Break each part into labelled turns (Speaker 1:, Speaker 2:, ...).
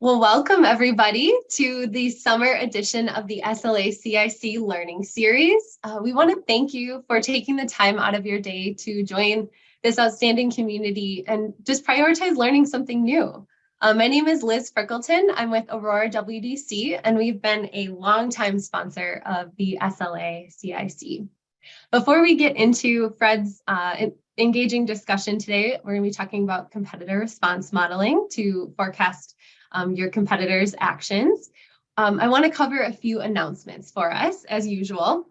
Speaker 1: Well, welcome everybody to the summer edition of the SLA CIC Learning Series. We want to thank you for taking the time out of your day to join this outstanding community and just prioritize learning something new. My name is Liz Frickleton. I'm with Aurora WDC, and we've been a longtime sponsor of the SLA CIC. Before we get into Fred's engaging discussion today, we're going to be talking about competitor response modeling to forecast your competitors' actions. I want to cover a few announcements for us, as usual.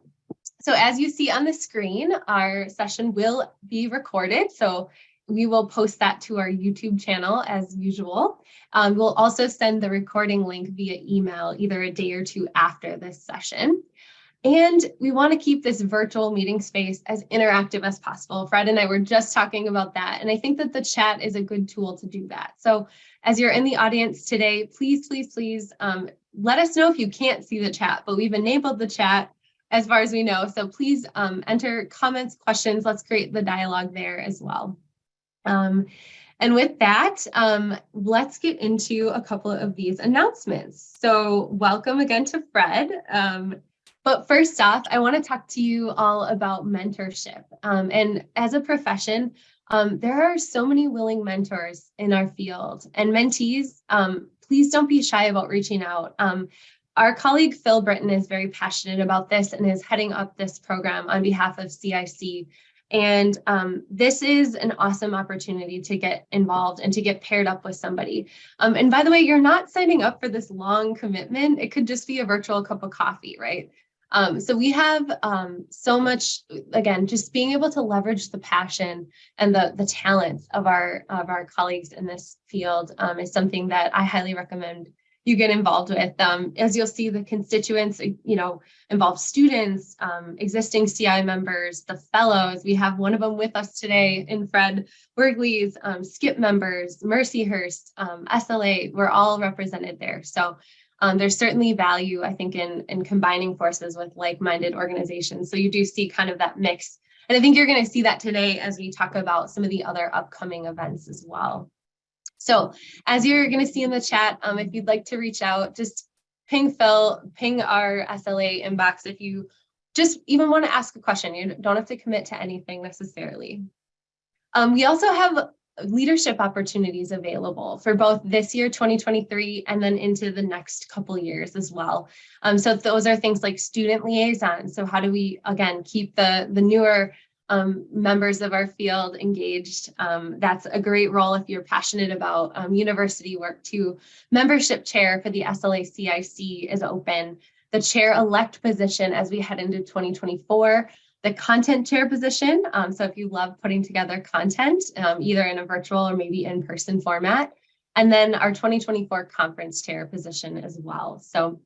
Speaker 1: So as you see on the screen, our session will be recorded. So we will post that to our YouTube channel as usual. We'll also send the recording link via email either a day or two after this session. And we want to keep this virtual meeting space as interactive as possible. Fred and I were just talking about that, and I think that the chat is a good tool to do that. So as you're in the audience today, please let us know if you can't see the chat, but we've enabled the chat as far as we know. So please enter comments, questions. Let's create the dialogue there as well. And with that, let's get into a couple of these announcements. So welcome again to Fred. But first off, I want to talk to you all about mentorship. And as a profession, there are so many willing mentors in our field, and mentees, please don't be shy about reaching out. Our colleague Phil Britton is very passionate about this and is heading up this program on behalf of CIC. And this is an awesome opportunity to get involved and to get paired up with somebody. And by the way, you're not signing up for this long commitment. It could just be a virtual cup of coffee, right? So we have so much, again, just being able to leverage the passion and the talents of our colleagues in this field is something that I highly recommend you get involved with. As you'll see, the constituents, involve students, existing CI members, the fellows. We have one of them with us today in Fred, Wergeles, SCIP members, Mercyhurst, SLA. We're all represented there. So there's certainly value, I think, in combining forces with like-minded organizations. So you do see kind of that mix. And I think you're going to see that today as we talk about some of the other upcoming events as well. So as you're going to see in the chat, if you'd like to reach out, just ping Phil, ping our SLA inbox if you just even want to ask a question. You don't have to commit to anything necessarily. We also have leadership opportunities available for both this year, 2023, and then into the next couple years as well. So those are things like student liaisons. So how do we, again, keep the newer members of our field engaged? That's a great role if you're passionate about university work too. Membership chair for the SLA CIC is open. The chair-elect position as we head into 2024. The content chair position, so if you love putting together content, either in a virtual or maybe in-person format, and then our 2024 conference chair position as well. So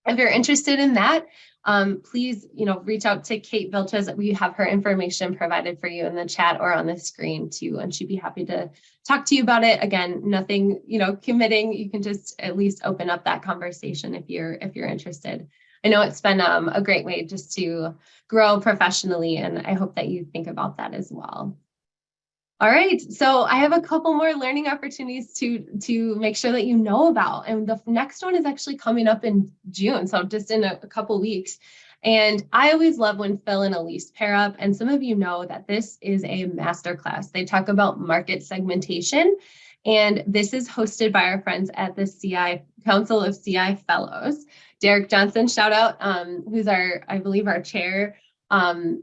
Speaker 1: if you're interested in that, please, reach out to Kate Vilches. We have her information provided for you in the chat or on the screen too, and she'd be happy to talk to you about it. Again, nothing, committing. You can just at least open up that conversation if you're interested. I know it's been a great way just to grow professionally, and I hope that you think about that as well. All right, so I have a couple more learning opportunities to make sure that you know about, and the next one is actually coming up in June, so just in a couple weeks. And I always love when Phil and Elise pair up, and some of you know that this is a masterclass. They talk about market segmentation, and this is hosted by our friends at the CI Council of CI Fellows. Derek Johnson, shout out, who's I believe our chair.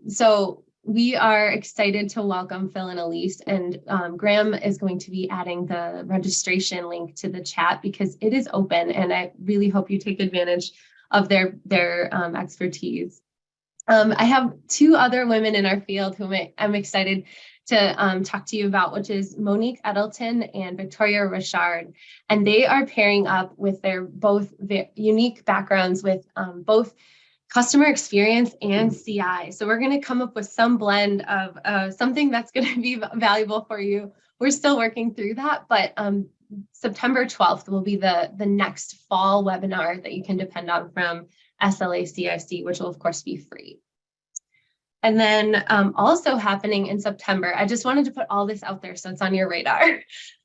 Speaker 1: So we are excited to welcome Phil and Elise, and Graham is going to be adding the registration link to the chat because it is open, and I really hope you take advantage of their expertise. I have two other women in our field whom I'm excited to talk to you about, which is Monique Edelton and Victoria Richard. And they are pairing up with their both unique backgrounds with both customer experience and CI. So we're going to come up with some blend of something that's going to be valuable for you. We're still working through that, but September 12th will be the next fall webinar that you can depend on from SLA CIC, which will of course be free. And then also happening in September, I just wanted to put all this out there so it's on your radar.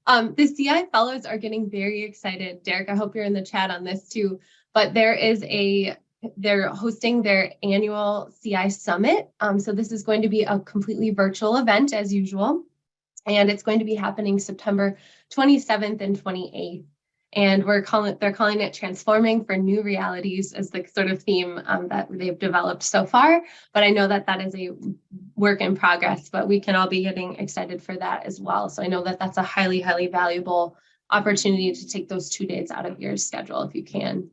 Speaker 1: The CI fellows are getting very excited. Derek, I hope you're in the chat on this too, but they're hosting their annual CI Summit. So this is going to be a completely virtual event as usual. And it's going to be happening September 27th and 28th. And they're calling it Transforming for New Realities as the sort of theme that they've developed so far. But I know that that is a work in progress, but we can all be getting excited for that as well. So I know that that's a highly, highly valuable opportunity to take those 2 days out of your schedule if you can.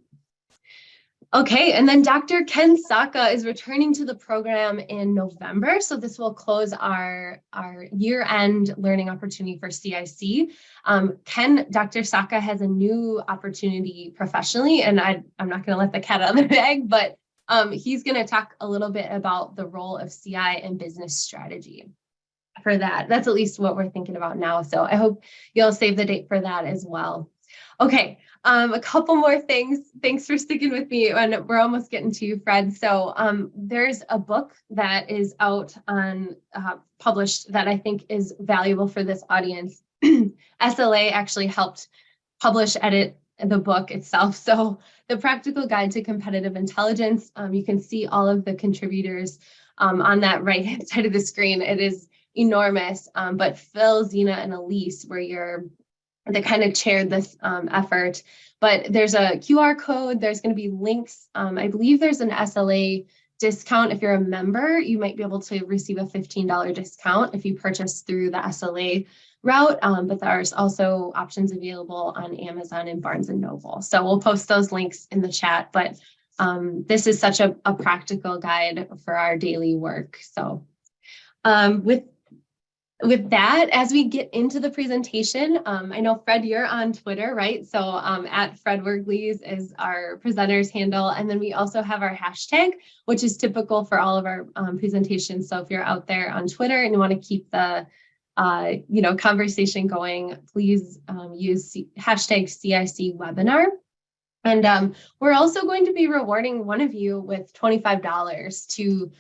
Speaker 1: Okay, and then Dr. Ken Saka is returning to the program in November. So this will close our year-end learning opportunity for CIC. Dr. Saka has a new opportunity professionally, and I'm not going to let the cat out of the bag, but he's going to talk a little bit about the role of CI and business strategy for that. That's at least what we're thinking about now. So I hope you'll save the date for that as well. Okay, a couple more things. Thanks for sticking with me, and we're almost getting to you, Fred. So there's a book that is out on published that I think is valuable for this audience. SLA actually helped edit the book itself. So the Practical Guide to Competitive Intelligence, you can see all of the contributors on that right-hand side of the screen. It is enormous, but Phil, Zena, and Elise they kind of chaired this effort, but there's a QR code. There's going to be links. I believe there's an SLA discount. If you're a member, you might be able to receive a $15 discount if you purchase through the SLA route. But there's also options available on Amazon and Barnes and Noble. So we'll post those links in the chat, but this is such a practical guide for our daily work. So with that, as we get into the presentation, I know, Fred, you're on Twitter, right? So at Fred Wergeles is our presenter's handle. And then we also have our hashtag, which is typical for all of our presentations. So if you're out there on Twitter and you want to keep the conversation going, please use hashtag CIC webinar. And we're also going to be rewarding one of you with $25 to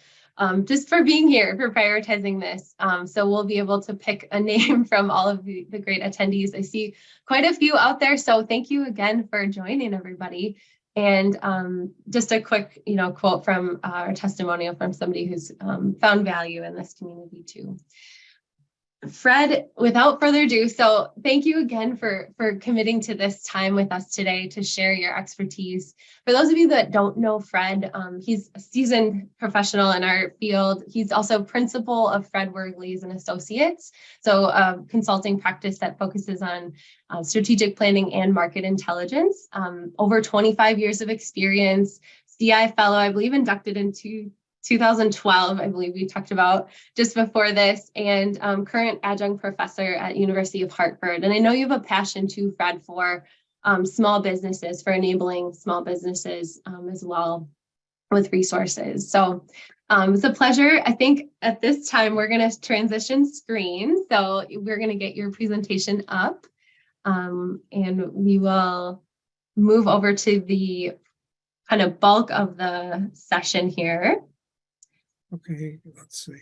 Speaker 1: just for being here, for prioritizing this. So we'll be able to pick a name from all of the great attendees. I see quite a few out there. So thank you again for joining, everybody. And just a quick, quote from our testimonial from somebody who's found value in this community too. Fred, without further ado, so thank you again for committing to this time with us today to share your expertise. For those of you that don't know Fred, he's a seasoned professional in our field. He's also principal of Fred Wergeles and Associates, so a consulting practice that focuses on strategic planning and market intelligence. Over 25 years of experience, CI fellow, I believe inducted into 2012, I believe we talked about just before this, and current adjunct professor at University of Hartford. And I know you have a passion too, Fred, for small businesses, for enabling small businesses as well with resources. So it's a pleasure. I think at this time, we're going to transition screen. So we're going to get your presentation up and we will move over to the kind of bulk of the session here.
Speaker 2: Okay, let's see.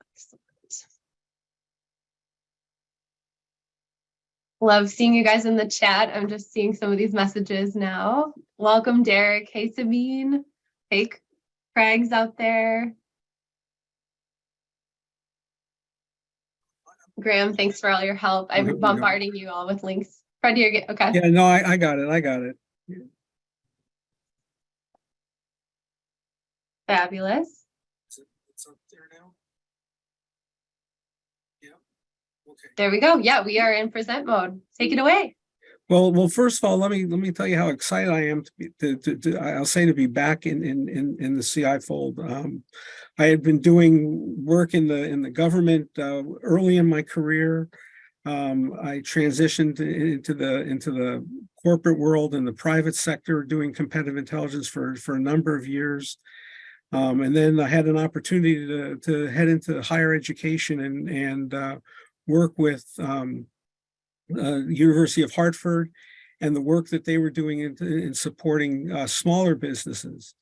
Speaker 1: Excellent. Love seeing you guys in the chat. I'm just seeing some of these messages now. Welcome, Derek. Hey, Sabine. Hey, Craig's out there. Graham, thanks for all your help. I'm bombarding you all with links. Fred, you're good. Okay.
Speaker 2: Yeah, no, I got it. I got it. Yeah.
Speaker 1: Fabulous.
Speaker 2: It's up there now. Yeah. Okay.
Speaker 1: There we go. Yeah, we are in present mode. Take it away.
Speaker 2: Well, first of all, let me tell you how excited I am to be back in the CI fold. I had been doing work in the government early in my career. I transitioned into the corporate world and the private sector, doing competitive intelligence for a number of years. And then I had an opportunity to head into higher education and work with University of Hartford and the work that they were doing in supporting smaller businesses.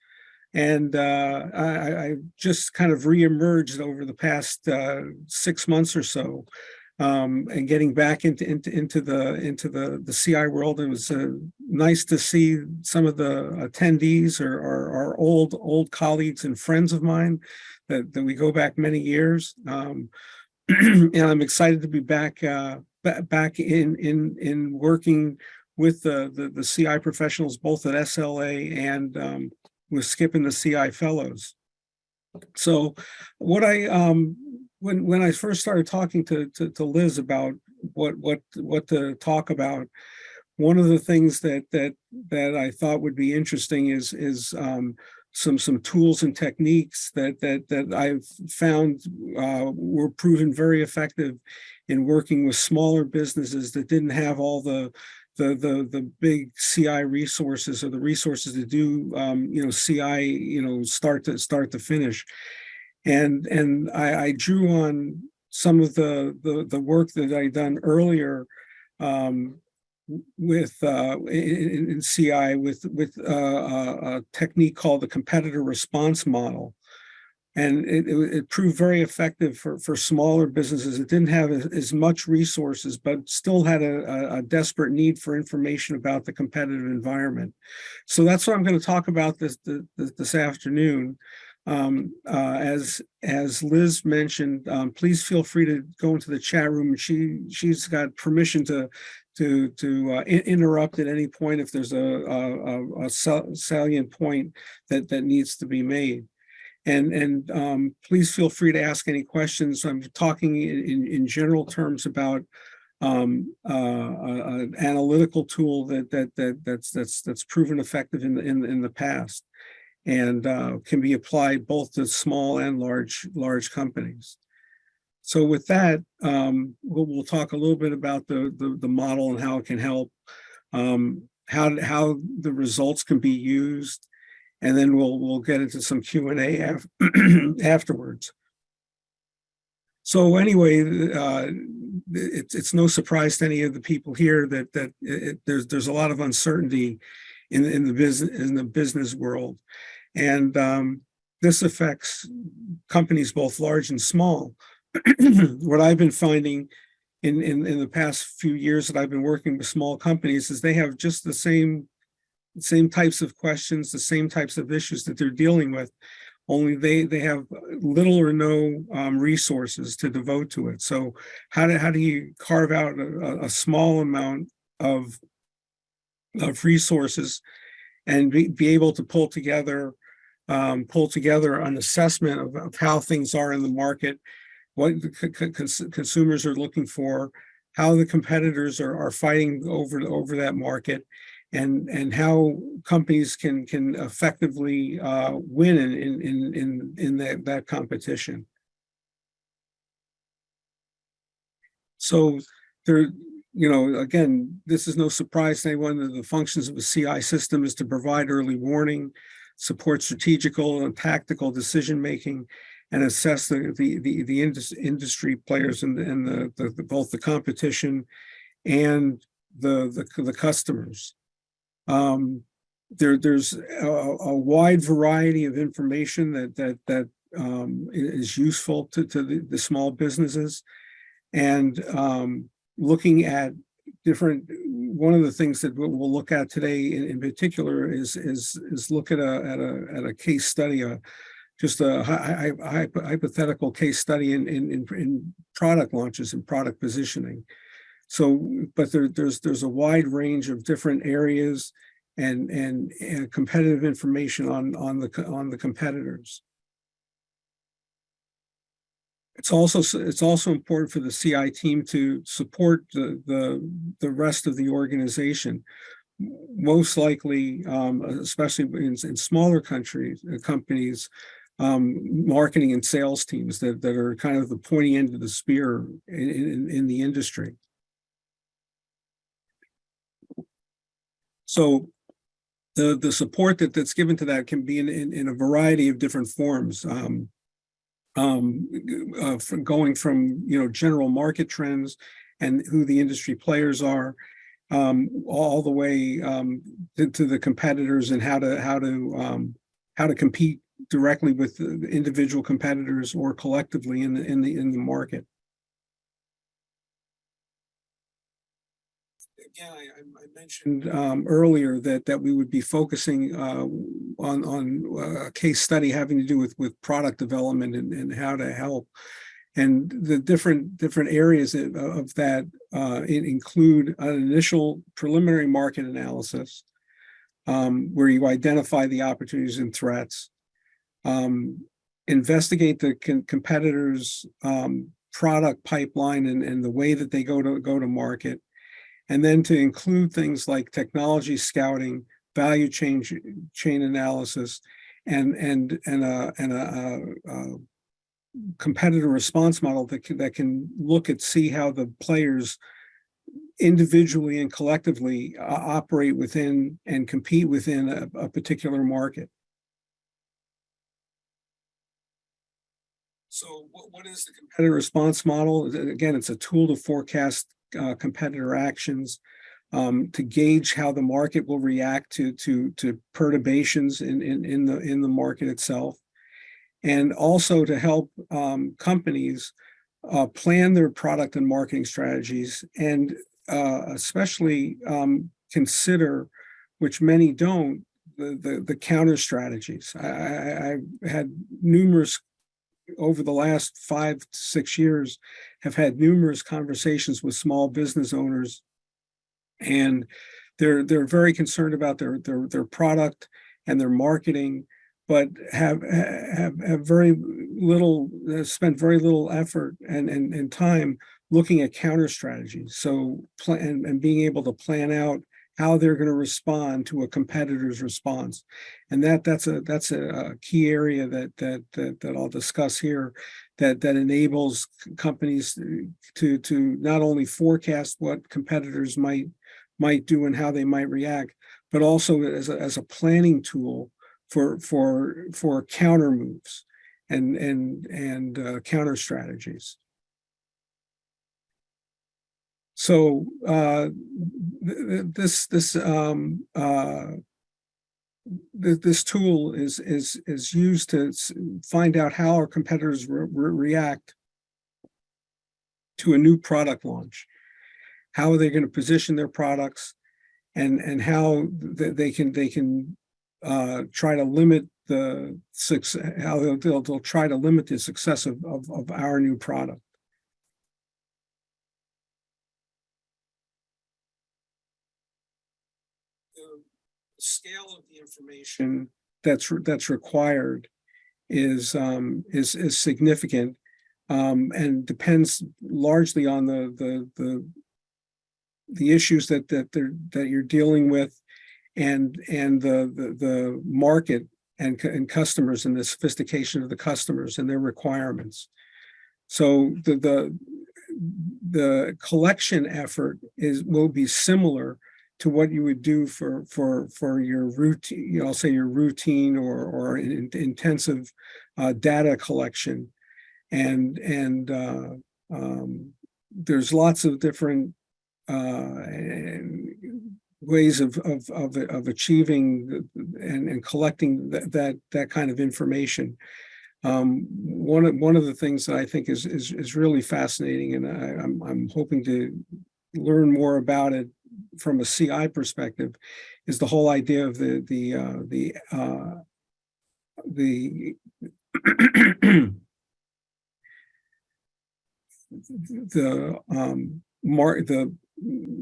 Speaker 2: And I just kind of reemerged over the past 6 months or so, and getting back into the CI world. It was nice to see some of the attendees are old colleagues and friends of mine that we go back many years. And I'm excited to be back in working with the CI professionals, both at SLA and with Skip and the CI fellows. So what when I first started talking to Liz about what to talk about, one of the things that I thought would be interesting is some tools and techniques that I've found were proven very effective in working with smaller businesses that didn't have all the big CI resources or the resources to do CI start to finish. And I drew on some of the work that I'd done earlier with in CI with a technique called the competitor response model. And it proved very effective for smaller businesses. It didn't have as much resources, but still had a desperate need for information about the competitive environment. So that's what I'm going to talk about this afternoon. As Liz mentioned, please feel free to go into the chat room. She's got permission to interrupt at any point if there's a salient point that needs to be made. And please feel free to ask any questions. I'm talking in general terms about an analytical tool that's proven effective in the past, and can be applied both to small and large companies. So with that, we'll talk a little bit about the model and how it can help, how the results can be used, and then we'll get into some Q&A afterwards. So anyway, it's no surprise to any of the people here that there's a lot of uncertainty in the business world, and this affects companies both large and small. What I've been finding in the past few years that I've been working with small companies is they have just the same types of questions, the same types of issues that they're dealing with, only they have little or no resources to devote to it. So how do you carve out a small amount of resources and be able to pull together an assessment of how things are in the market, what the consumers are looking for, how the competitors are fighting over that market, and how companies can effectively win in that competition. So there, again, this is no surprise to anyone that the functions of a CI system is to provide early warning, support strategical and tactical decision making, and assess the industry players and both the competition and the customers. There's a wide variety of information that is useful to the small businesses, and looking at different. One of the things that we'll look at today in particular is look at a case study, just a hypothetical case study in product launches and product positioning. So, but there's a wide range of different areas and competitive information on the competitors. It's also important for the CI team to support the rest of the organization. Most likely, especially in smaller companies, marketing and sales teams that are kind of the pointy end of the spear in the industry. So the support that's given to that can be in a variety of different forms, going from general market trends and who the industry players are, all the way to the competitors and how to how to compete directly with the individual competitors or collectively in the market. Again, I mentioned earlier that we would be focusing on a case study having to do with product development and how to help. And the different areas of that include an initial preliminary market analysis, where you identify the opportunities and threats, investigate the competitors' product pipeline and the way that they go to market, and then to include things like technology scouting, value chain analysis, and a competitor response model that can look at see how the players individually and collectively operate within and compete within a particular market. So what is the competitor response model? Again, it's a tool to forecast competitor actions, to gauge how the market will react to perturbations in the market itself, and also to help companies plan their product and marketing strategies, and especially consider, which many don't, the counter strategies. I've had numerous, over the last 5 to 6 years, have had numerous conversations with small business owners, and they're very concerned about their product and their marketing, but have very little, spent very little effort and time looking at counter strategies. So and being able to plan out how they're going to respond to a competitor's response, and that's a key area that I'll discuss here, that enables companies to not only forecast what competitors might do and how they might react, but also as a planning tool for counter moves and counter strategies. So this tool is used to find out how our competitors react to a new product launch. How are they going to position their products, and how they can try to limit the success, how they'll try to limit the success of our new product. The scale of the information that's required is significant, and depends largely on the issues that you're dealing with, and the market and customers, and the sophistication of the customers and their requirements. So the collection effort will be similar to what you would do for your routine, I'll say your routine or intensive data collection, and there's lots of different ways of achieving and collecting that kind of information. One of the things that I think is really fascinating, and I'm hoping to learn more about it from a CI perspective, is the whole idea of the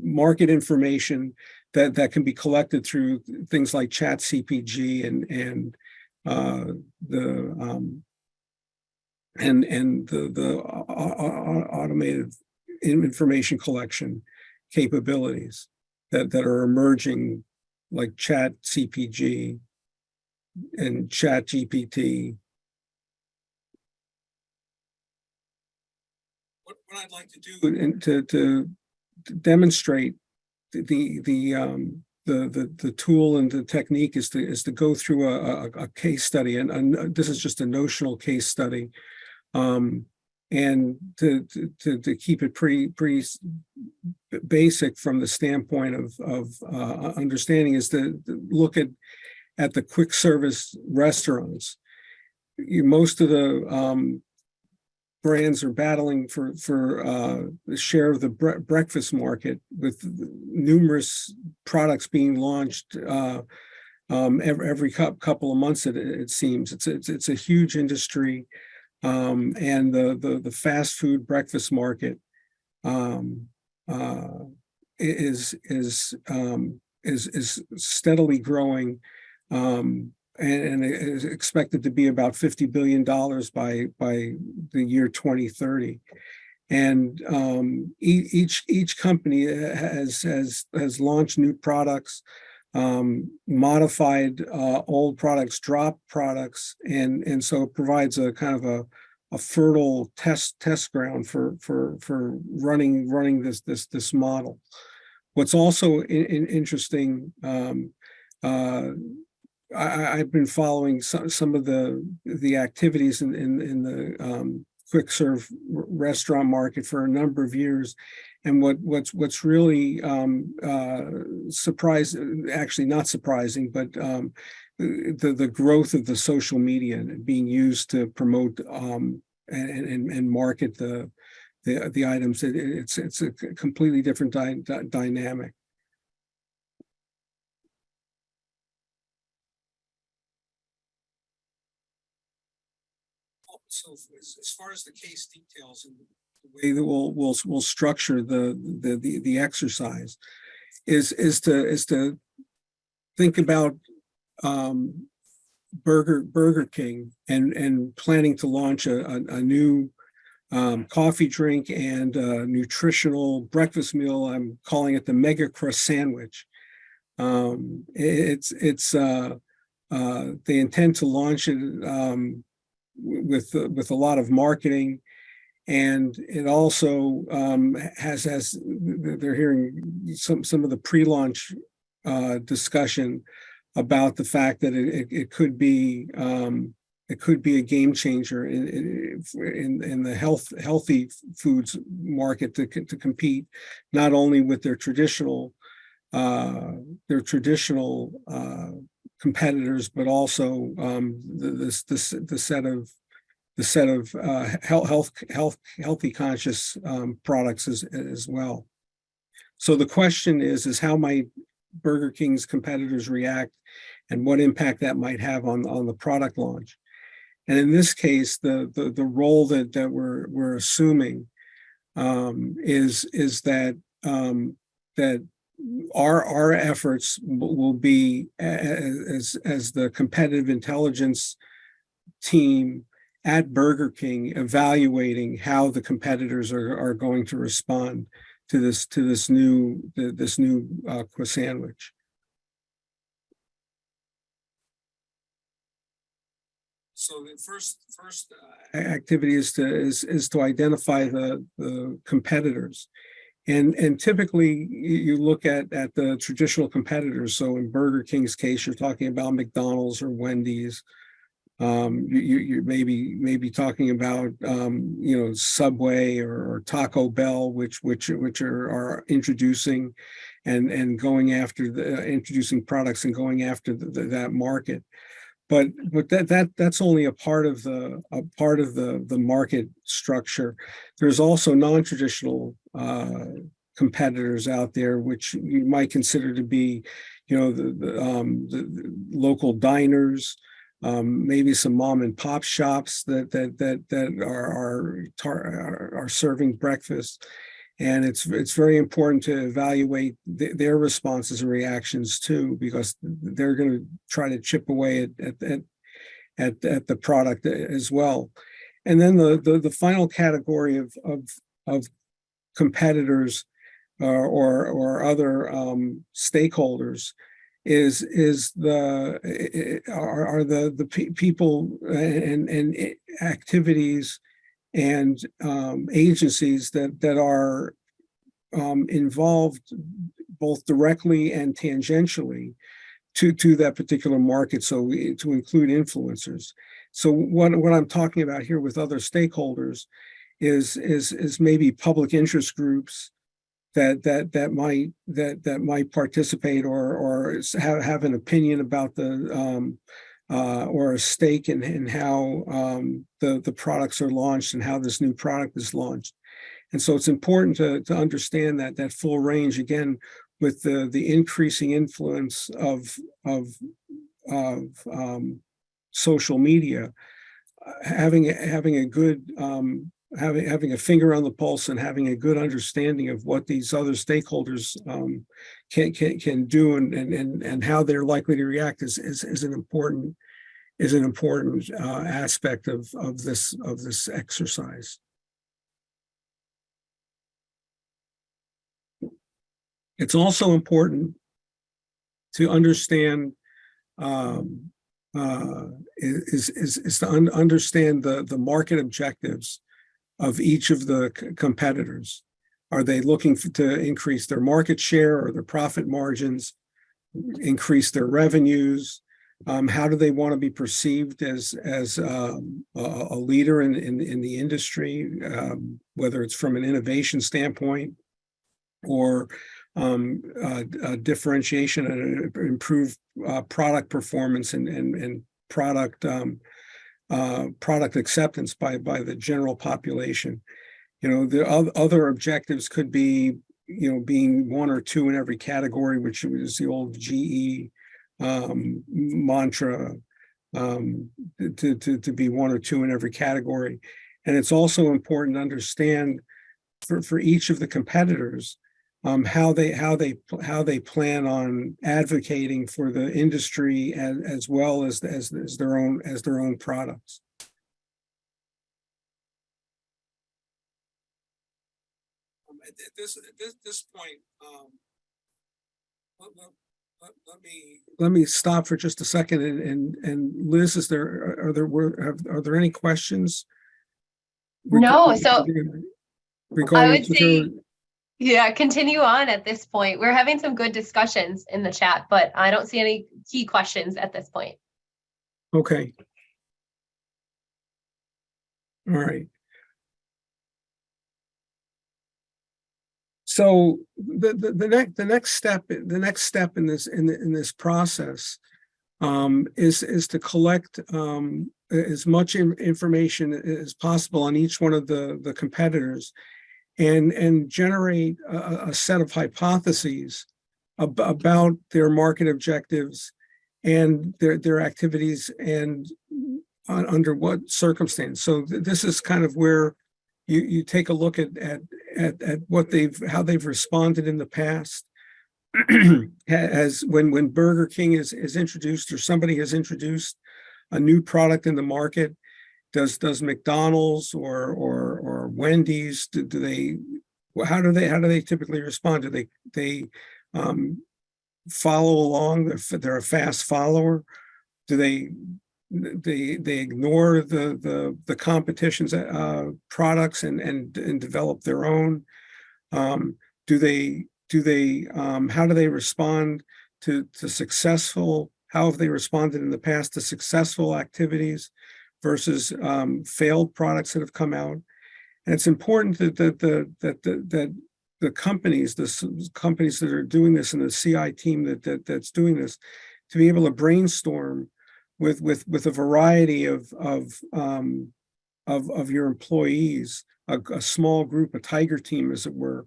Speaker 2: market information that can be collected through things like Chat CPG and the automated information collection capabilities that are emerging, like Chat CPG and Chat GPT. What I'd like to do to demonstrate the tool and the technique is to go through a case study, and this is just a notional case study, and to keep it pretty basic from the standpoint of understanding, is to look at at the quick service restaurants. Most of the brands are battling for the share of the breakfast market, with numerous products being launched every couple of months. It seems it's a huge industry, and the fast food breakfast market is steadily growing, and is expected to be about $50 billion by the year 2030. And each company has launched new products, modified old products, dropped products, and so it provides a kind of a fertile test ground for running this model. What's also interesting, I've been following some of the activities in the quick serve restaurant market for a number of years, and what's really actually not surprising, but the growth of the social media being used to promote and market the items. It's a completely different dynamic. So as far as the case details and the way that we'll structure the exercise is to think about Burger King and planning to launch a new coffee drink and nutritional breakfast meal. I'm calling it the Mega Crust Sandwich. They intend to launch it with a lot of marketing, and it also has they're hearing some of the pre-launch discussion about the fact that it could be a game changer in the healthy foods market to compete not only with their traditional competitors, but also the set of healthy conscious products as well. So the question is how might Burger King's competitors react, and what impact that might have on the product launch? And in this case, the role that we're assuming is that that our efforts will be as the competitive intelligence team at Burger King, evaluating how the competitors are going to respond to this new quick sandwich. So the first activity is to identify the competitors. And typically you look at the traditional competitors. So in Burger King's case, you're talking about McDonald's or Wendy's. You maybe talking about Subway or Taco Bell, which are introducing and going after introducing products and going after that market. But that's only a part of the market structure. There's also non-traditional competitors out there, which you might consider to be, the local diners, maybe some mom and pop shops that are serving breakfast. And it's very important to evaluate their responses and reactions too, because they're going to try to chip away at the product as well. And then the final category of competitors or other stakeholders are the people and activities and agencies that are involved both directly and tangentially to that particular market. So to include influencers. So what I'm talking about here with other stakeholders is maybe public interest groups, that might participate or have an opinion about the or a stake in how the products are launched and how this new product is launched. And so it's important to understand that full range, again, with the increasing influence of social media, having a good having a finger on the pulse and having a good understanding of what these other stakeholders can do and how they're likely to react is an important aspect of this exercise. It's also important to understand is to understand the market objectives of each of the competitors. Are they looking to increase their market share or their profit margins, increase their revenues? How do they want to be perceived as a leader in the industry, whether it's from an innovation standpoint or differentiation and improved product performance and product acceptance by the general population. The other objectives could be, being one or two in every category, which is the old GE mantra, to be one or two in every category. And it's also important to understand for each of the competitors how they plan on advocating for the industry as well as their own products. At this point, let me stop for just a second and Liz, are there any questions?
Speaker 1: No, so
Speaker 2: regarding
Speaker 1: I would say, yeah, continue on at this point. We're having some good discussions in the chat, but I don't see any key questions at this point.
Speaker 2: Okay. All right. So the next step in this process is to collect as much information as possible on each one of the competitors and generate a set of hypotheses about their market objectives and their activities and under what circumstance. So this is kind of where you take a look at what how they've responded in the past. As when Burger King is introduced or somebody has introduced a new product in the market, does McDonald's or Wendy's how do they typically respond? Do they follow along? They're a fast follower. Do they ignore the competition's products and develop their own? How do they respond to successful? How have they responded in the past to successful activities versus failed products that have come out? And it's important that the companies that are doing this and the CI team that's doing this to be able to brainstorm with a variety of your employees, a small group, a tiger team, as it were,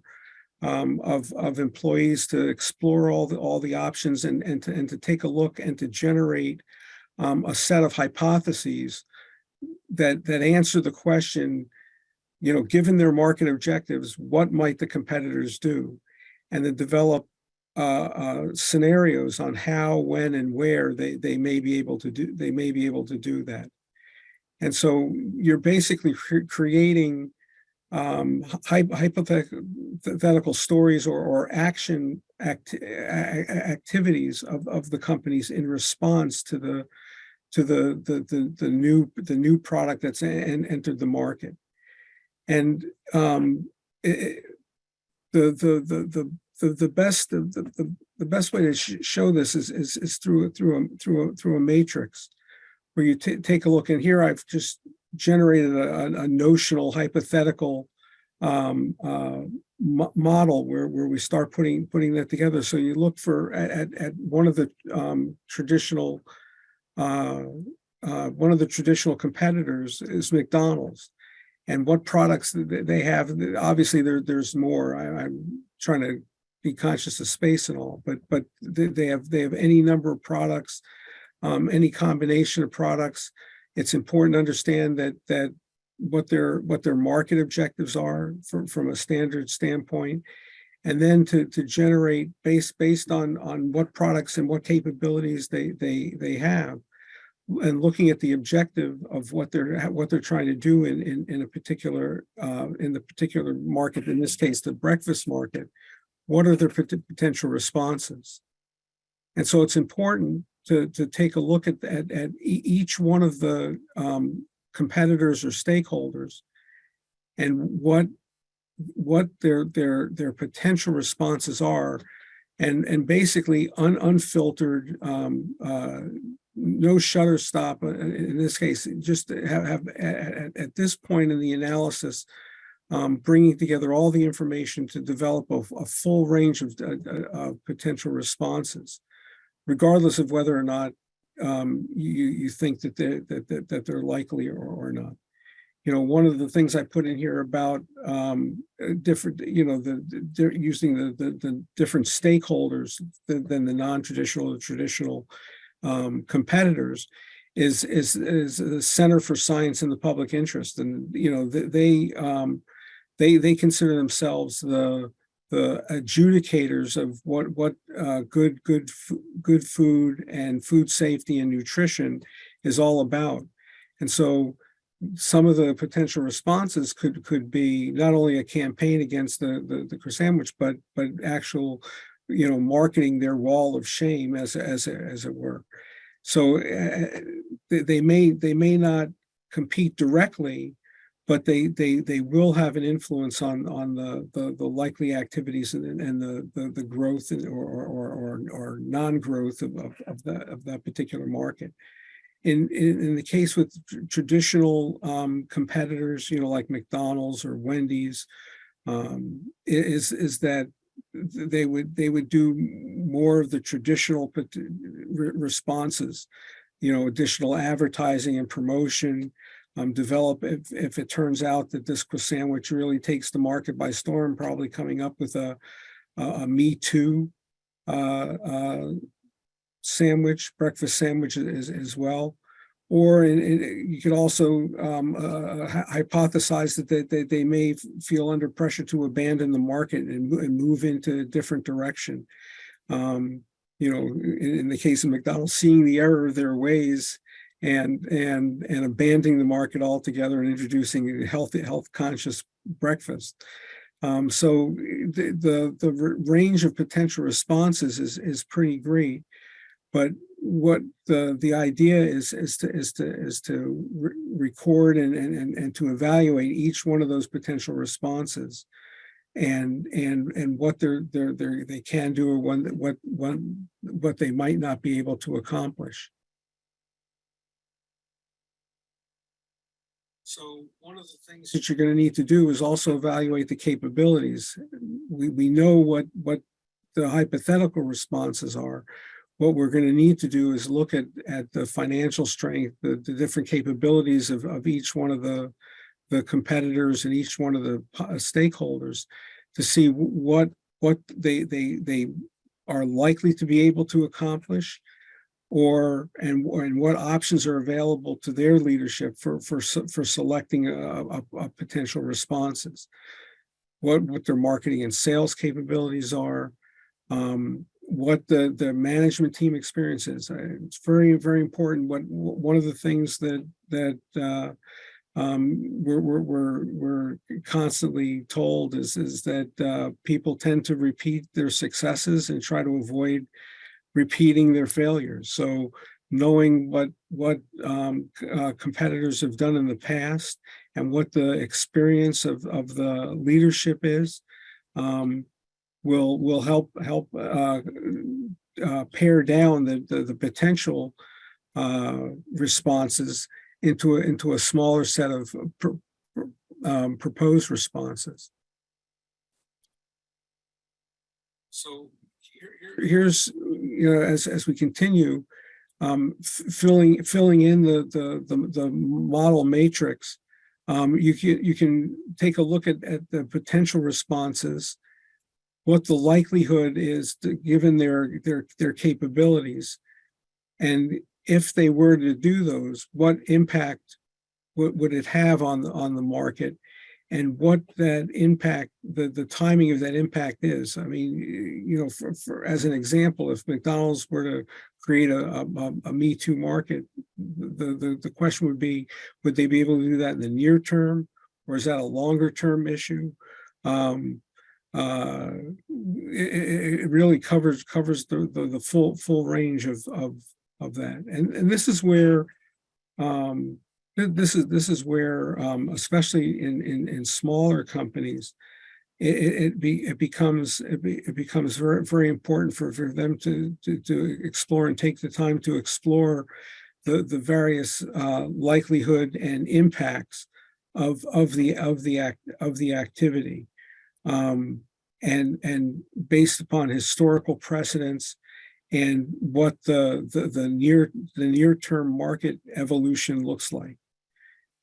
Speaker 2: of employees to explore all the options and to take a look and to generate a set of hypotheses that answer the question, given their market objectives, what might the competitors do, and then develop scenarios on how, when, and where they may be able to do that. And so you're basically creating hypothetical stories or action activities of the companies in response to the new product that's entered the market. And the best way to show this is through a matrix, where you take a look. And here I've just generated a notional hypothetical model where we start putting that together. So you look for at one of the traditional competitors is McDonald's, and what products they have. Obviously, there's more. I'm trying to be conscious of space and all, but they have any number of products, any combination of products. It's important to understand that what their market objectives are from a standard standpoint, and then to generate based on what products and what capabilities they have, and looking at the objective of what they're trying to do in a particular in the particular market, in this case the breakfast market. What are their potential responses? And so it's important to take a look at each one of the competitors or stakeholders, and what their potential responses are, and basically unfiltered, no shutter stop in this case, just to have at this point in the analysis, bringing together all the information to develop a full range of potential responses, regardless of whether or not you think that they're likely or not. You know, one of the things I put in here about different, you know, they're using the different stakeholders than the non-traditional or traditional competitors is the Center for Science in the Public Interest, and you know they consider themselves the adjudicators of what good food and food safety and nutrition is all about. And so some of the potential responses could be not only a campaign against the sandwich, but actual, you know, marketing their wall of shame as it were. So they may not compete directly, but they will have an influence on the likely activities and the growth or non-growth of that particular market. In the case with traditional competitors, you know, like McDonald's or Wendy's, is that they would do more of the traditional responses, you know, additional advertising and promotion. Develop, if it turns out that this sandwich really takes the market by storm, probably coming up with a Me Too sandwich, breakfast sandwich as well. Or you could also hypothesize that they may feel under pressure to abandon the market and move into a different direction. You know, in the case of McDonald's, seeing the error of their ways and abandoning the market altogether and introducing a health conscious breakfast. So the range of potential responses is pretty great, but what the idea is to record and to evaluate each one of those potential responses, and what they can do, or what they might not be able to accomplish. So one of the things that you're going to need to do is also evaluate the capabilities. We know what the hypothetical responses are. What we're going to need to do is look at the financial strength, the different capabilities of each one of the competitors and each one of the stakeholders, to see what they are likely to be able to accomplish, and what options are available to their leadership for selecting a potential responses, what their marketing and sales capabilities are, what the management team experience is. It's very, very important. One of the things that we're constantly told is that people tend to repeat their successes and try to avoid repeating their failures. So knowing what competitors have done in the past and what the experience of the leadership is, will help pare down the potential responses into a smaller set of proposed responses. So here's, as we continue, filling in the model matrix, you can take a look at the potential responses, what the likelihood is given their capabilities, and if they were to do those, what impact would it have on the market, and what that impact, the timing of that impact is. I mean, for as an example, if McDonald's were to create a Me Too market, the question would be, would they be able to do that in the near term, or is that a longer term issue? It really covers the full range of that, and this is where especially in smaller companies, it becomes very, very important for them to explore and take the time to explore the various likelihood and impacts of the activity, and based upon historical precedents and what the near term market evolution looks like.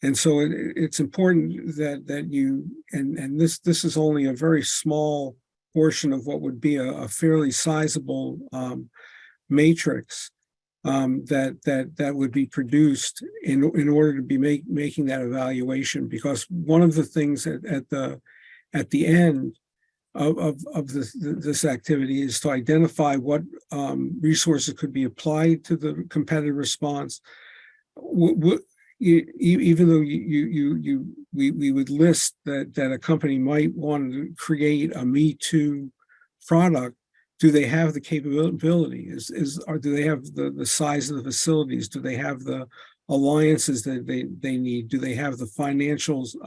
Speaker 2: And so it's important that you, and this is only a very small portion of what would be a fairly sizable matrix that would be produced in order to be making that evaluation, because one of the things at the end of this activity is to identify what resources could be applied to the competitive response. Even though we would list that a company might want to create a Me Too product, do they have the capability? Do they have the size of the facilities? Do they have the alliances that they need? Do they have the financials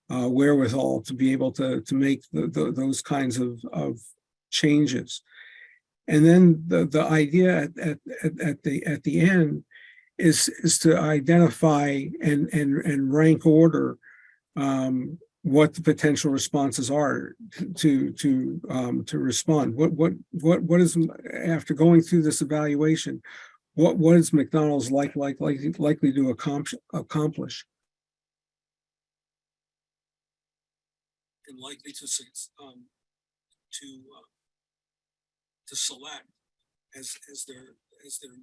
Speaker 2: wherewithal to be able to make those kinds of changes? And then the idea at the end is to identify and rank order what the potential responses are to respond. What is, after going through this evaluation, what is McDonald's likely to accomplish? And likely to select as their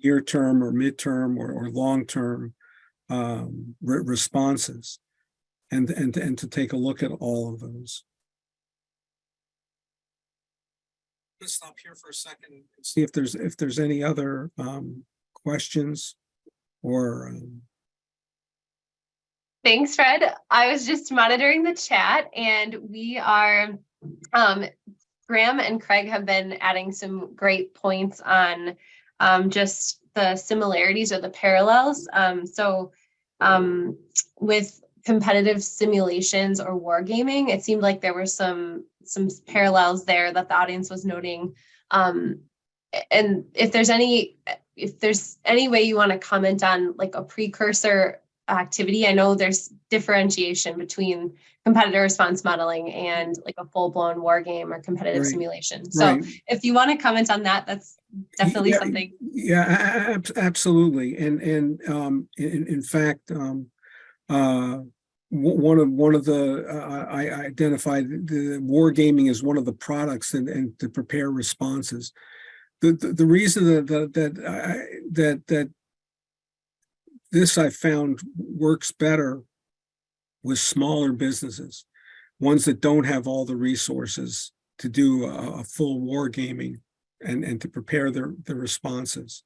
Speaker 2: near term or midterm or long term responses, and to take a look at all of those. Let's stop here for a second and see if there's any other questions or.
Speaker 1: Thanks, Fred. I was just monitoring the chat, and we are, Graham and Craig have been adding some great points on just the similarities or the parallels. With competitive simulations or wargaming, it seemed like there were some parallels there that the audience was noting. And if there's any way you want to comment on like a precursor activity, I know there's differentiation between competitor response modeling and like a full-blown war game or competitive simulation. So if you want to comment on that, that's definitely something.
Speaker 2: Yeah, absolutely. And in fact, one of the I identified the wargaming as one of the products and to prepare responses. The reason that this I found works better with smaller businesses, ones that don't have all the resources to do a full wargaming and to prepare their responses.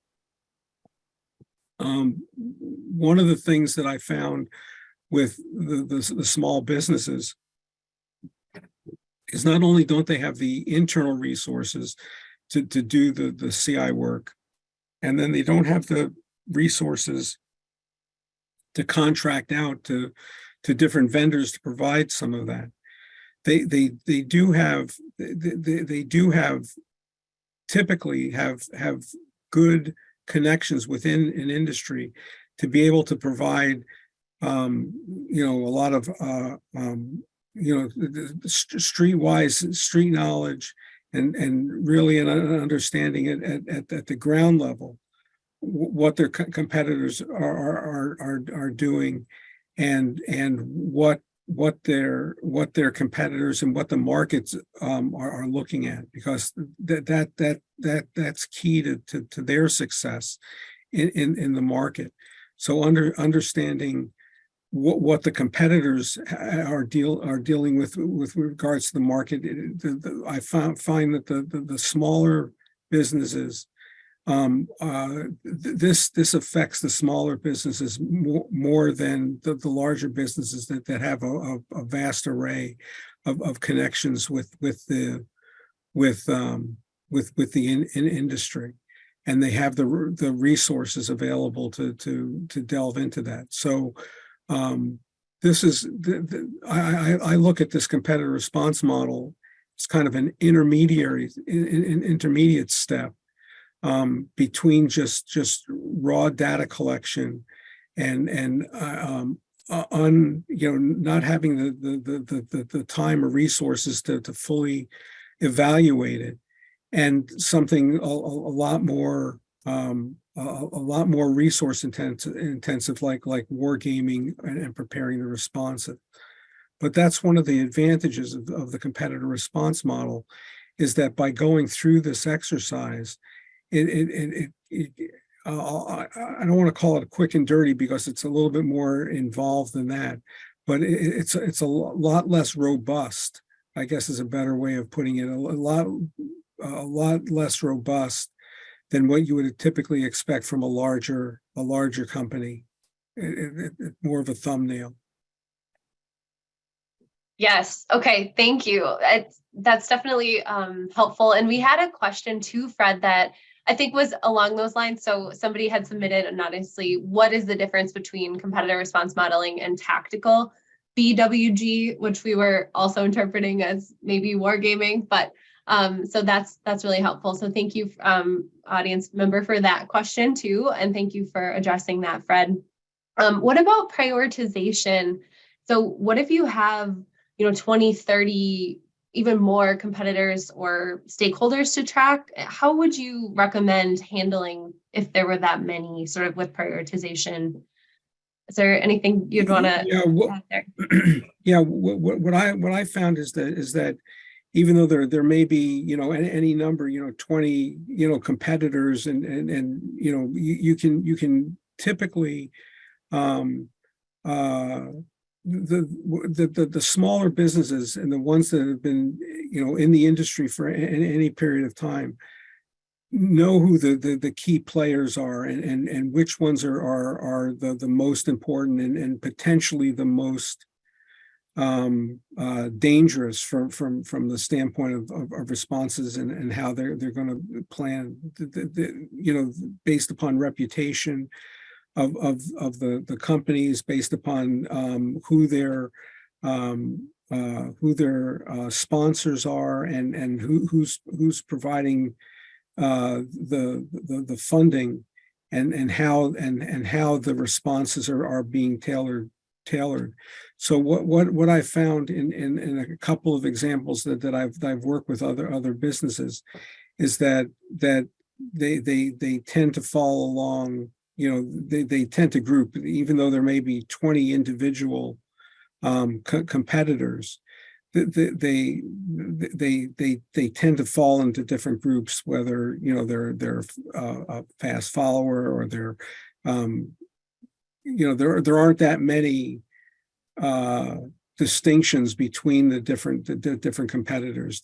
Speaker 2: One of the things that I found with the small businesses is not only don't they have the internal resources to do the CI work, and then they don't have the resources to contract out to different vendors to provide some of that. They typically have good connections within an industry to be able to provide a lot of street knowledge and really an understanding at the ground level what their competitors are doing, and what their competitors and what the markets are looking at, because that's key to their success in the market. So understanding what the competitors are dealing with regards to the market. I find that the smaller businesses, this affects the smaller businesses more than the larger businesses that have a vast array of connections with the industry, and they have the resources available to delve into that. So this is I look at this competitor response model as kind of an intermediate step between just raw data collection and not having the time or resources to fully evaluate it, and something a lot more resource intensive like wargaming and preparing the responsive. But that's one of the advantages of the competitor response model, is that by going through this exercise, I don't want to call it quick and dirty, because it's a little bit more involved than that, but it's a lot less robust, I guess is a better way of putting it, a lot less robust than what you would typically expect from a larger company. More of a thumbnail.
Speaker 1: Yes. Okay. Thank you. That's definitely helpful. And we had a question too, Fred, that I think was along those lines. So somebody had submitted anonymously, what is the difference between competitor response modeling and tactical BWG, which we were also interpreting as maybe wargaming, but so that's really helpful. So thank you, audience member, for that question too. And thank you for addressing that, Fred. What about prioritization? So what if you have, 20, 30, even more competitors or stakeholders to track? How would you recommend handling if there were that many, sort of with prioritization? Is there anything you'd want to add there?
Speaker 2: Yeah, what I found is that even though there may be any number 20 competitors, and you can typically the smaller businesses and the ones that have been in the industry for any period of time know who the key players are, and which ones are the most important and potentially the most dangerous from the standpoint of responses, and how they're going to plan based upon reputation of the companies, based upon who their sponsors are, and who's providing the funding, and how the responses are being tailored. So what I found in a couple of examples that I've worked with other businesses is that they tend to fall along. They tend to group, even though there may be 20 individual competitors. They tend to fall into different groups, whether they're a fast follower, or they're there aren't that many distinctions between the different competitors.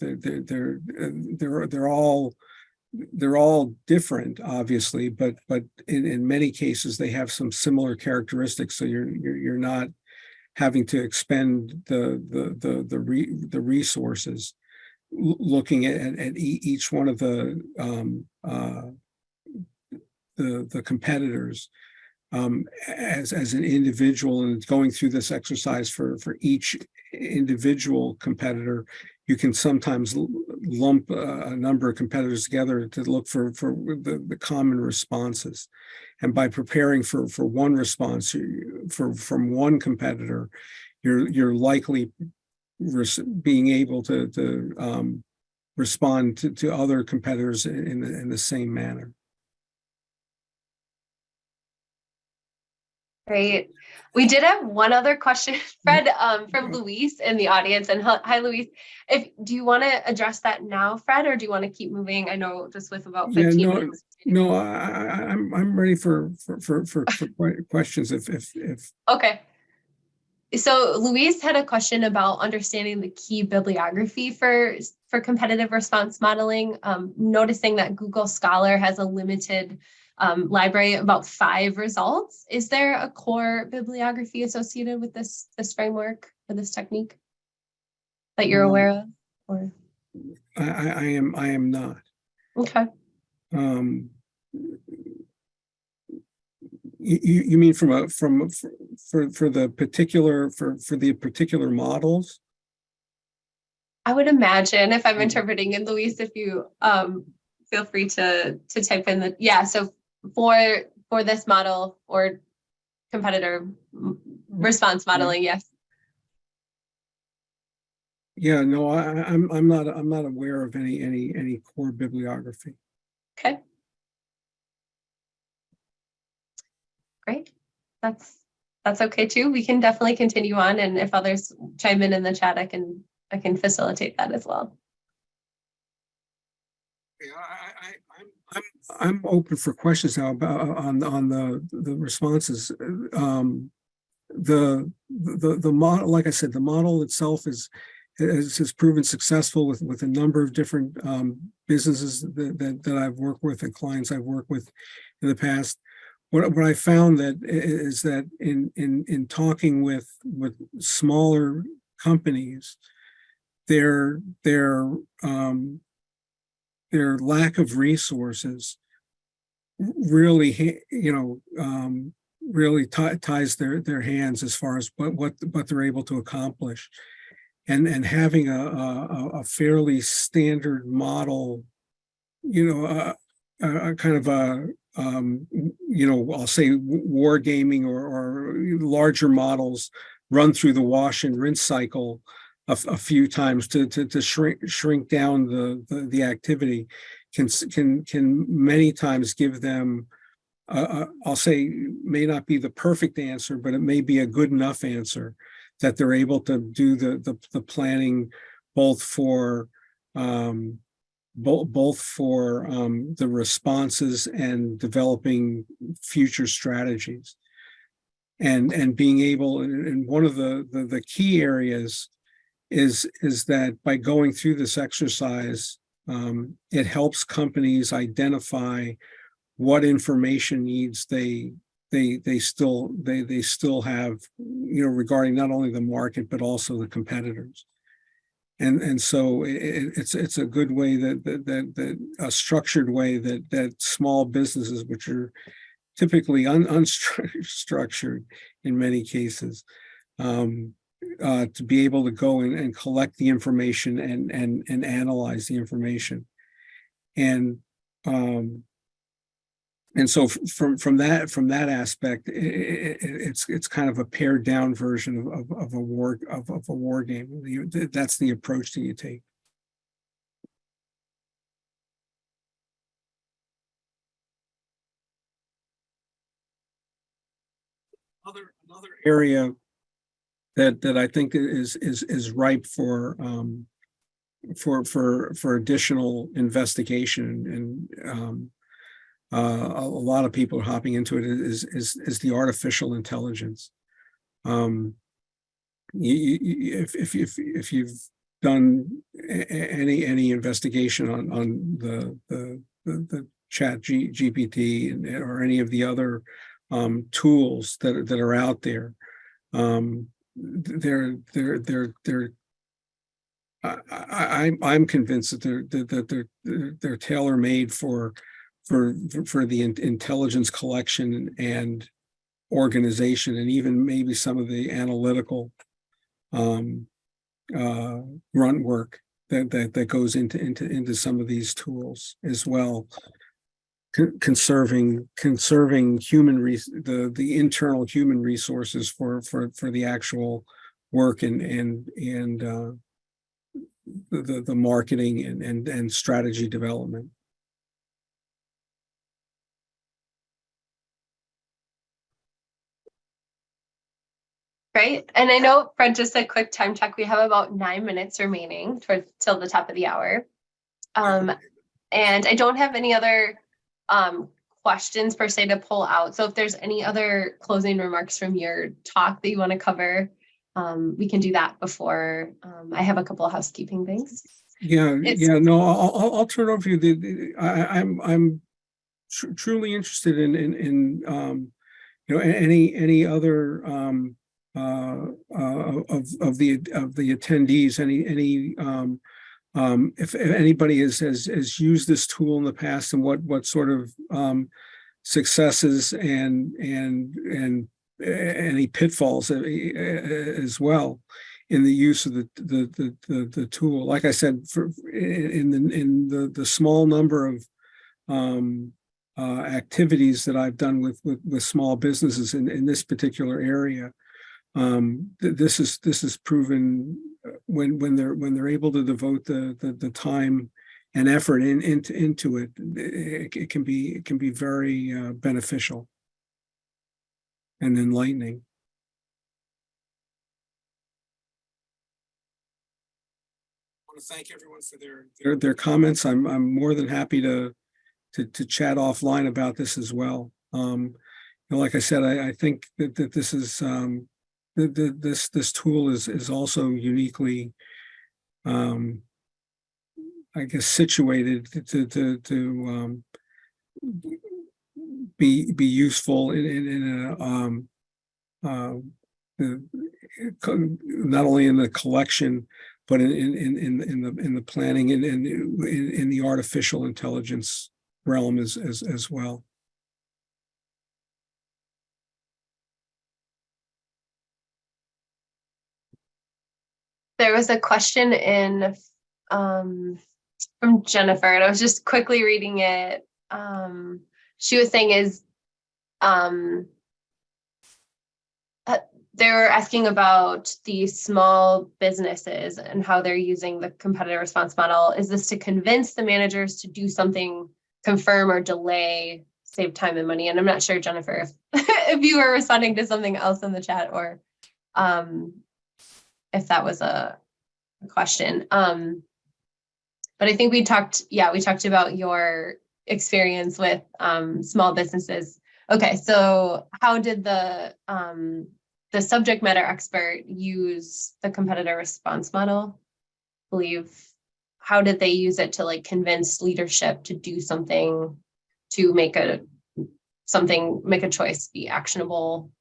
Speaker 2: They're all different, obviously, but in many cases they have some similar characteristics. So you're not having to expend the resources looking at each one of the competitors as an individual, and going through this exercise for each individual competitor. You can sometimes lump a number of competitors together to look for the common responses. And by preparing for one response from one competitor, you're likely being able to respond to other competitors in the same manner.
Speaker 1: Great. We did have one other question, Fred, from Luis in the audience. And hi, Luis. Do you want to address that now, Fred, or do you want to keep moving? I know just with about 15 minutes.
Speaker 2: No, I'm ready for questions if
Speaker 1: Okay. So Luis had a question about understanding the key bibliography for competitive response modeling, noticing that Google Scholar has a limited library, about 5 results. Is there a core bibliography associated with this framework or this technique that you're aware of? Or
Speaker 2: I am not.
Speaker 1: Okay.
Speaker 2: You mean for the particular models?
Speaker 1: I would imagine, if I'm interpreting it, Luis, if you feel free to type in the So for this model or competitor response modeling, yes.
Speaker 2: Yeah, no, I'm not aware of any core bibliography.
Speaker 1: Okay. Great. That's okay too. We can definitely continue on, and if others chime in the chat, I can facilitate that as well.
Speaker 2: I'm open for questions now about on the responses. The model, like I said, the model itself has proven successful with a number of different businesses that I've worked with and clients I've worked with in the past. What I found is that in talking with smaller companies, their lack of resources really, really ties their hands as far as what they're able to accomplish, and having a fairly standard model, a kind of a I'll say wargaming or larger models run through the wash and rinse cycle a few times to shrink down the activity can many times give them I'll say may not be the perfect answer, but it may be a good enough answer that they're able to do the planning both for the responses and developing future strategies, and being able, and one of the key areas is that by going through this exercise, it helps companies identify what information needs they still have, regarding not only the market but also the competitors. And so it's a good way that a structured way that small businesses, which are typically unstructured in many cases, to be able to go and collect the information and analyze the information. And so from that aspect, it's kind of a pared down version of a war game. That's the approach that you take. Another area that I think is ripe for additional investigation, and a lot of people are hopping into it, is the artificial intelligence. If you've done any investigation on the chat GPT or any of the other tools that are out there, I'm convinced that they're tailor-made for the intelligence collection and organization, and even maybe some of the analytical grunt work that goes into some of these tools as well, conserving the internal human resources for the actual work and the marketing and strategy development.
Speaker 1: Great. And I know, Fred, just a quick time check, we have about 9 minutes remaining till the top of the hour. And I don't have any other questions per se to pull out. So if there's any other closing remarks from your talk that you want to cover, we can do that before I have a couple of housekeeping things.
Speaker 2: No, I'll turn it over to you. I'm truly interested in any other of the attendees, if anybody has used this tool in the past, and what sort of successes and any pitfalls as well in the use of the tool. Like I said, in the small number of activities that I've done with small businesses in this particular area, this is proven when they're able to devote the time and effort into it, it can be very beneficial and enlightening. I want to thank everyone for their comments. I'm more than happy to chat offline about this as well. Like I said, I think that this is this tool is also uniquely, I guess, situated to be useful in not only in the collection, but in the planning and in the artificial intelligence realm as well.
Speaker 1: There was a question in from Jennifer, and I was just quickly reading it. She was saying they were asking about the small businesses and how they're using the competitor response model. Is this to convince the managers to do something, confirm or delay, save time and money? And I'm not sure, Jennifer, if you were responding to something else in the chat, or if that was a question. But I think we talked about your experience with small businesses. Okay, so how did the subject matter expert use the competitor response model? I believe, how did they use it to convince leadership to do something, to make a choice be actionable?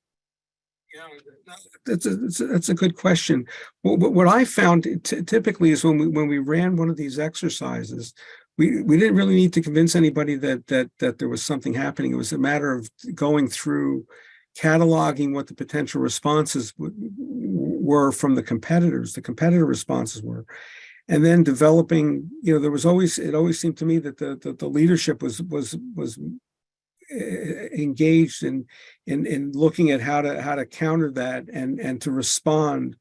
Speaker 2: That's a good question. What I found typically is when we ran one of these exercises, we didn't really need to convince anybody that there was something happening. It was a matter of going through, cataloging what the potential responses were from the competitors, the competitor responses were, and then developing. It always seemed to me that the leadership was engaged in looking at how to counter that and to respond,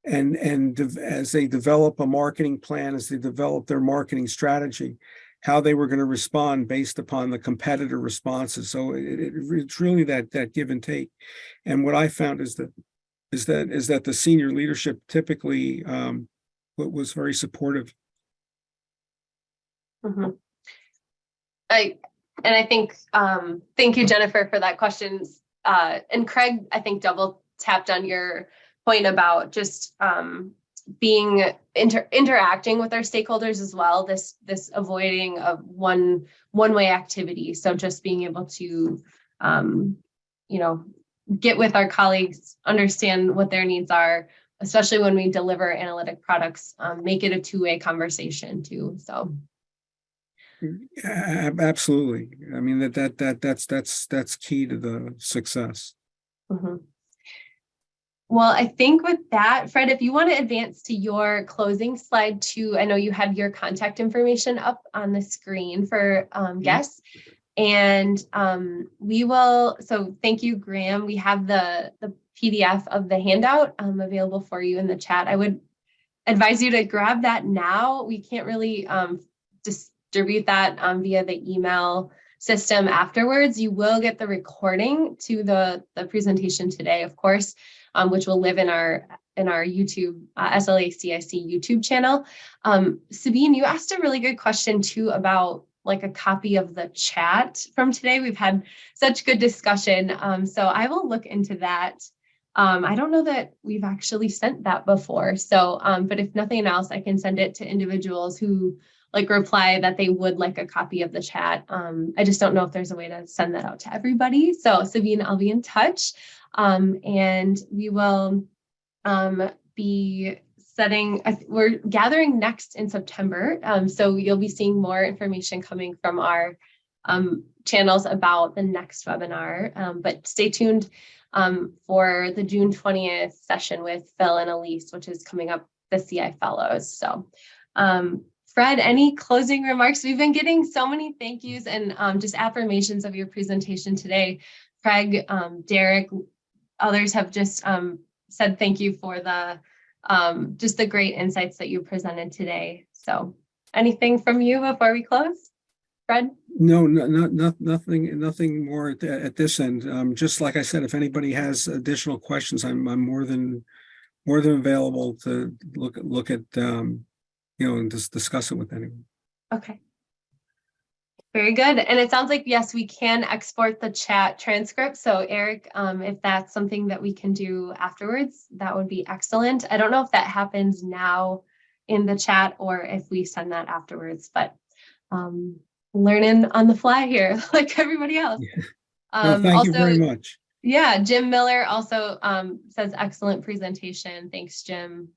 Speaker 2: and as they develop a marketing plan, as they develop their marketing strategy, how they were going to respond based upon the competitor responses. So it's really that give and take. And what I found is that the senior leadership typically was very supportive.
Speaker 1: Mm-hmm. I think, thank you, Jennifer, for that question. And Craig, I think, double tapped on your point about just being interacting with our stakeholders as well. This avoiding of one-way activity. So just being able to, get with our colleagues, understand what their needs are, especially when we deliver analytic products, make it a two-way conversation too. So.
Speaker 2: Absolutely. I mean, that's key to the success.
Speaker 1: Mm-hmm. Well, I think with that, Fred, if you want to advance to your closing slide too, I know you have your contact information up on the screen for guests, and we will. So thank you, Graham. We have the PDF of the handout available for you in the chat. I would advise you to grab that now. We can't really distribute that via the email system afterwards. You will get the recording to the presentation today, of course, which will live in our YouTube, SLA CIC YouTube channel. Sabine, you asked a really good question too about like a copy of the chat from today. We've had such good discussion. So I will look into that. I don't know that we've actually sent that before. So, but if nothing else, I can send it to individuals who like reply that they would like a copy of the chat. I just don't know if there's a way to send that out to everybody. So Sabine, I'll be in touch. And we will be we're gathering next in September. So you'll be seeing more information coming from our channels about the next webinar, but stay tuned for the June 20th session with Phil and Elise, which is coming up, the CI Fellows. So Fred, any closing remarks? We've been getting so many thank yous and just affirmations of your presentation today. Craig, Derek, others have just said thank you for the just the great insights that you presented today. So anything from you before we close, Fred?
Speaker 2: No, nothing more at this end. Just like I said, if anybody has additional questions, I'm more than available to look at and just discuss it with anyone.
Speaker 1: Okay. Very good. And it sounds like, yes, we can export the chat transcript. So Eric, if that's something that we can do afterwards, that would be excellent. I don't know if that happens now in the chat or if we send that afterwards, but learning on the fly here, like everybody else.
Speaker 2: Yeah. No, thank you very much.
Speaker 1: Yeah, Jim Miller also says excellent presentation. Thanks, Jim.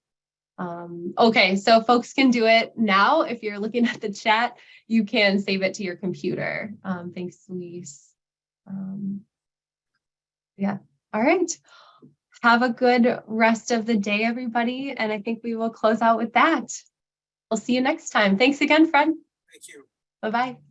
Speaker 1: Okay, so folks can do it now. If you're looking at the chat, you can save it to your computer. Thanks, Luis. Yeah, all right. Have a good rest of the day, everybody. And I think we will close out with that. We'll see you next time. Thanks again, Fred.
Speaker 2: Thank you.
Speaker 1: Bye-bye.